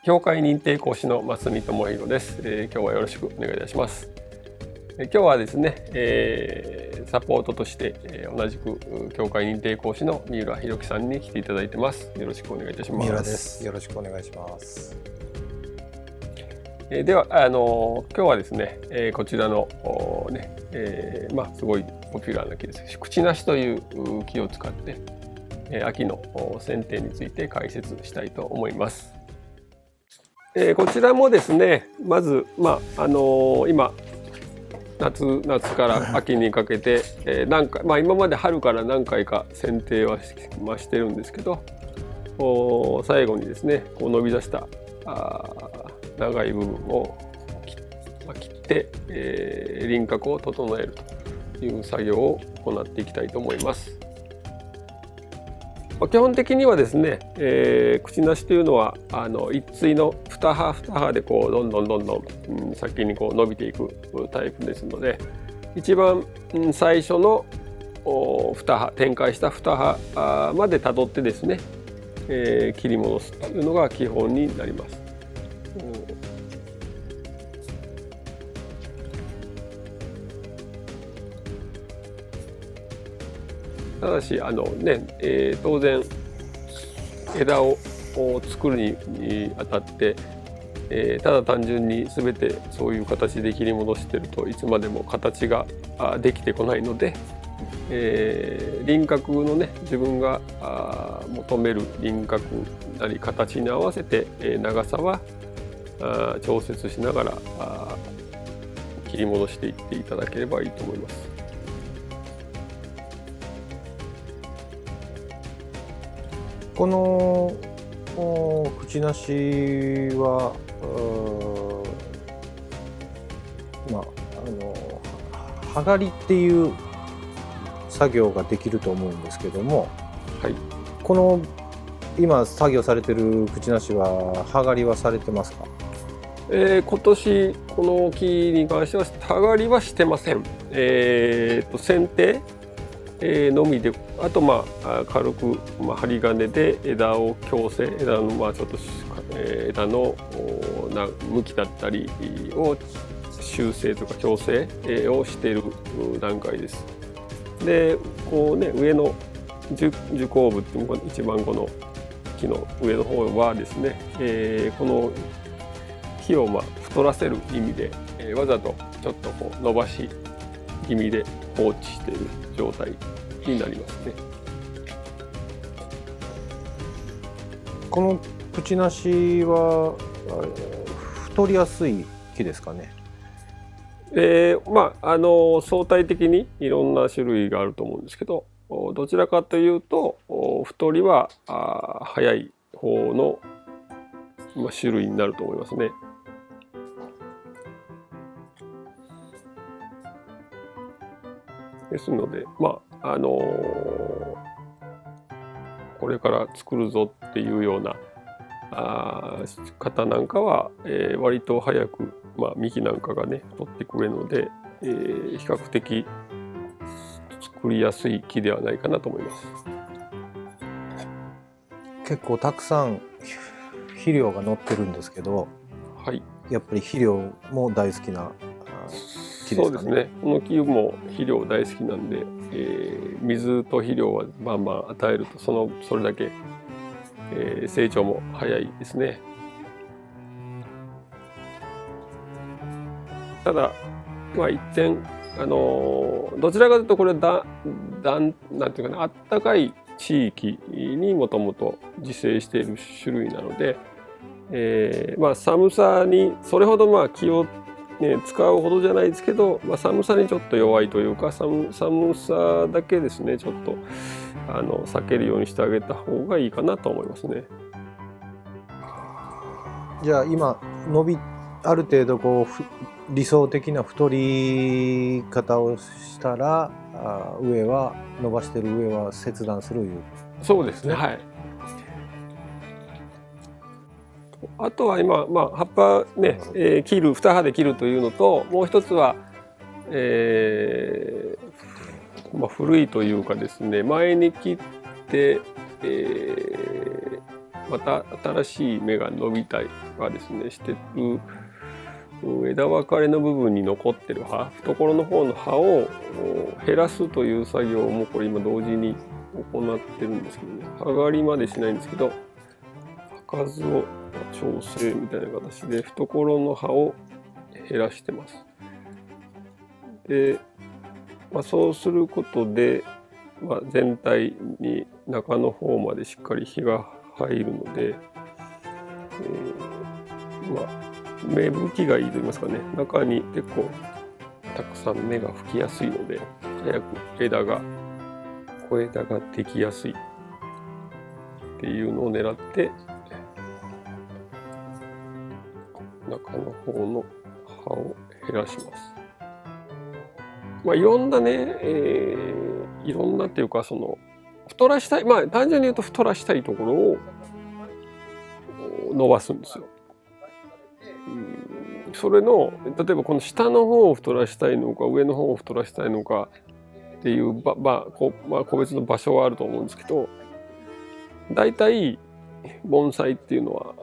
協会認定講師の増見智弘です。今日はよろしくお願いいたします。今日はですね、サポートとして、同じく協会認定講師の三浦弘樹さんに来ていただいてます。よろしくお願いいたします。三浦です。よろしくお願いします。では今日はですね、こちらのね、すごいポピュラーな木です。くちなしという木を使って、秋の剪定について解説したいと思います。こちらもですね、まず、今夏から秋にかけて、何回、今まで春から何回か剪定はしてるんですけど、最後にですね、こう伸び出した長い部分を切って、輪郭を整えるという作業を行っていきたいと思います。基本的にはですね、くちなしというのは一対の2葉2葉でこうどんどん、先にこう伸びていくタイプですので、一番最初の2葉展開した2葉までたどってですね、切り戻すというのが基本になります。ただし当然枝を作るにあたって、ただ単純に全てそういう形で切り戻してるといつまでも形ができてこないので、輪郭のね、自分が求める輪郭なり形に合わせて、長さは調節しながら切り戻していっていただければいいと思います。このくちなしは葉刈りっていう作業ができると思うんですけども、はい、この今作業されてるくちなしは葉刈りはされてますか？今年この木に関しては葉刈りはしてません。剪定のみで、あと軽く針金で枝を矯正、枝のちょっと枝の向きだったりを修正とか矯正をしている段階です。でこうね、上の樹高部っていう一番この木の上の方はですね、この木を太らせる意味で、わざとちょっとこう伸ばし気味で放置している状態になりますね。このくちなしは太りやすい木ですかね？相対的にいろんな種類があると思うんですけど、どちらかというと太りは早い方の種類になると思いますね。ですのでこれから作るぞっていうような方なんかは、割と早く、幹なんかがね取ってくれるので、比較的作りやすい木ではないかなと思います。結構たくさん肥料が載ってるんですけど、はい、やっぱり肥料も大好きな木ですかね？そうですね。この木も肥料大好きなんで、水と肥料は与えるとそれだけ、成長も早いですね。ただ一点どちらかというとこれなんていうかな、あったかい地域にもともと自生している種類なので、寒さにそれほど気を使うほどじゃないですけど、寒さにちょっと弱いというか、寒さだけですね、ちょっと避けるようにしてあげた方がいいかなと思いますね。じゃあ今ある程度理想的な太り方をしたら、伸ばしてる上は切断するいう。そうですね。はい。あとは今、葉っぱね、2葉で切るというのと、もう一つは、古いというかですね、前に切って、また新しい芽が伸びたりとかですねしてる枝分かれの部分に残ってる葉、懐の方の葉を減らすという作業もこれ今同時に行ってるんですけどね、葉刈りまでしないんですけど葉数を調整みたいな形で懐の葉を減らしてます。で、そうすることで、全体に中の方までしっかり日が入るので、芽吹きがいいと言いますかね、中に結構たくさん芽が吹きやすいので早く小枝ができやすいっていうのを狙って中の方の葉を減らします。いろんなね、いろんなっていうか太らしたい、単純に言うと太らしたいところを伸ばすんですよ。それの例えばこの下の方を太らしたいのか上の方を太らしたいのかっていう個別の場所はあると思うんですけど、だいたい盆栽っていうのは、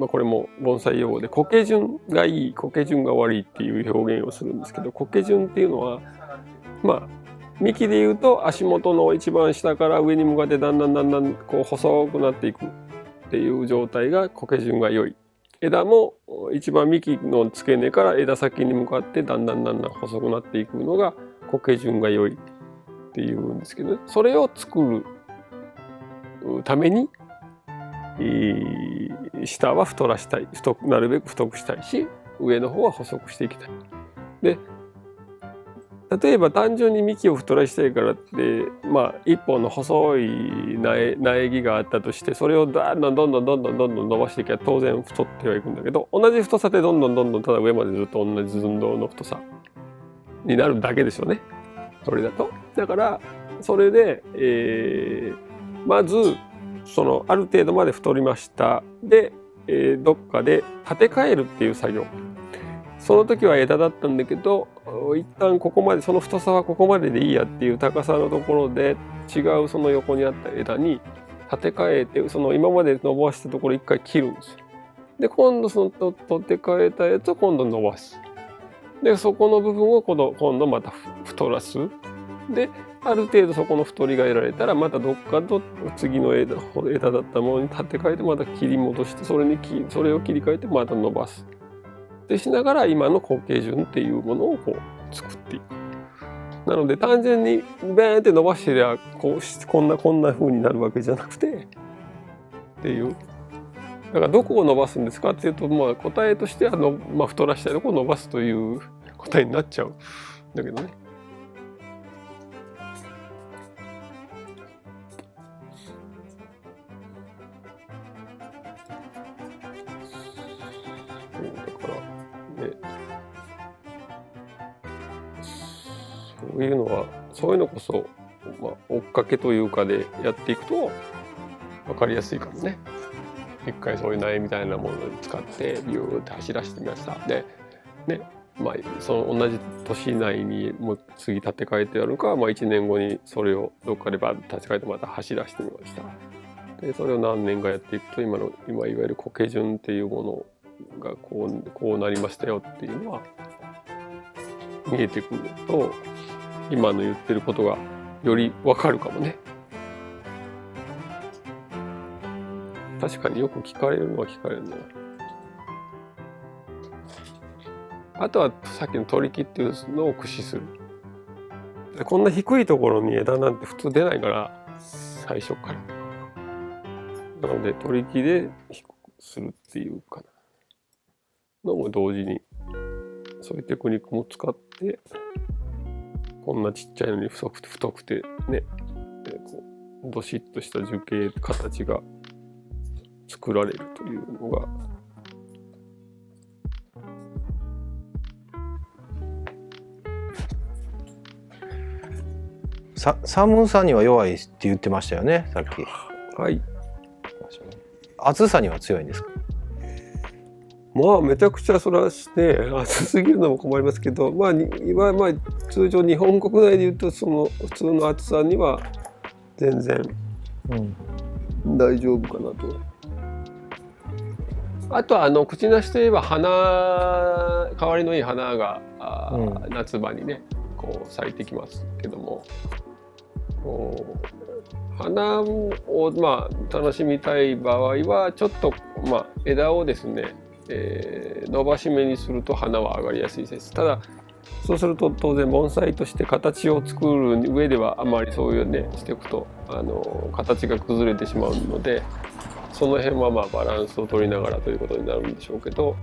これも盆栽用語で苔順がいい苔順が悪いっていう表現をするんですけど、苔順っていうのは幹でいうと足元の一番下から上に向かってだんだんこう細くなっていくっていう状態が苔順が良い。枝も一番幹の付け根から枝先に向かってだんだん細くなっていくのが苔順が良いっていうんですけどね、それを作るために下は太らしたい、なるべく太くしたいし上の方は細くしていきたい。で例えば単純に幹を太らしたいからって一本の細い苗木があったとして、それをどんどん伸ばしていけば当然太ってはいくんだけど、同じ太さでどんどんただ上までずっと同じ寸胴の太さになるだけですよね、それだと。だからそれで、まずある程度まで太りました。で、どっかで立て替えるっていう作業。その時は枝だったんだけど、一旦ここまで、その太さはここまででいいやっていう高さのところで違うその横にあった枝に立て替えて、今まで伸ばしたところ一回切るんですよ。で今度取って替えたやつを今度伸ばす。でそこの部分を今度また太らす。である程度そこの太りが得られたらまたどっかと次の枝だったものに立て替えてまた切り戻して、それを切り替えてまた伸ばす。でしながら今の苔順っていうものを作っていく。なので単純にベーンって伸ばしてりゃこんな風になるわけじゃなくてっていう。だからどこを伸ばすんですかっていうと、答えとしては太らしたいとこを伸ばすという答えになっちゃうんだけどね。そういうのこそ、追っかけというかでやっていくと分かりやすいかもね。一回そういう苗みたいなものを使ってビューって走らせてみました。でね、その同じ年内にもう次立て替えてやるか、1年後にそれをどっかでバッと立ち替えてまた走らせてみました。でそれを何年かやっていくと今いわゆる苔順っていうものがこうなりましたよっていうのは見えてくると、今の言ってることがよりわかるかもね。確かによく聞かれるのは聞かれるな。あとはさっきの取り木っていうのを駆使する。こんな低いところに枝なんて普通出ないから最初から。なので取り木で低くするっていうかなのも同時にそういうテクニックも使ってこんなちっちゃいのに太くてね、どしっとした樹形形が作られるというのが寒さには弱いって言ってましたよね、さっき。はい。暑さには強いんですか？めちゃくちゃそれはして暑すぎるのも困りますけど、今通常日本国内でいうとその普通の暑さには全然大丈夫かなと。あとは口なしといえば香りのいい花が夏場にねこう咲いてきますけども、花を楽しみたい場合はちょっと枝をですね、伸ばし目にすると花は上がりやすいです。ただそうすると当然盆栽として形を作る上ではあまりそういうねしていくと形が崩れてしまうので、その辺はバランスを取りながらということになるんでしょうけど。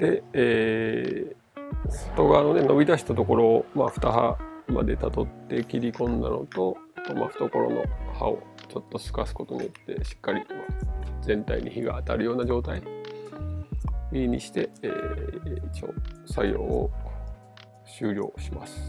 で、外側のね伸び出したところを2葉までたどって切り込んだのと、懐の葉をちょっと透かすことによってしっかり全体に火が当たるような状態にして、一応作業を終了します。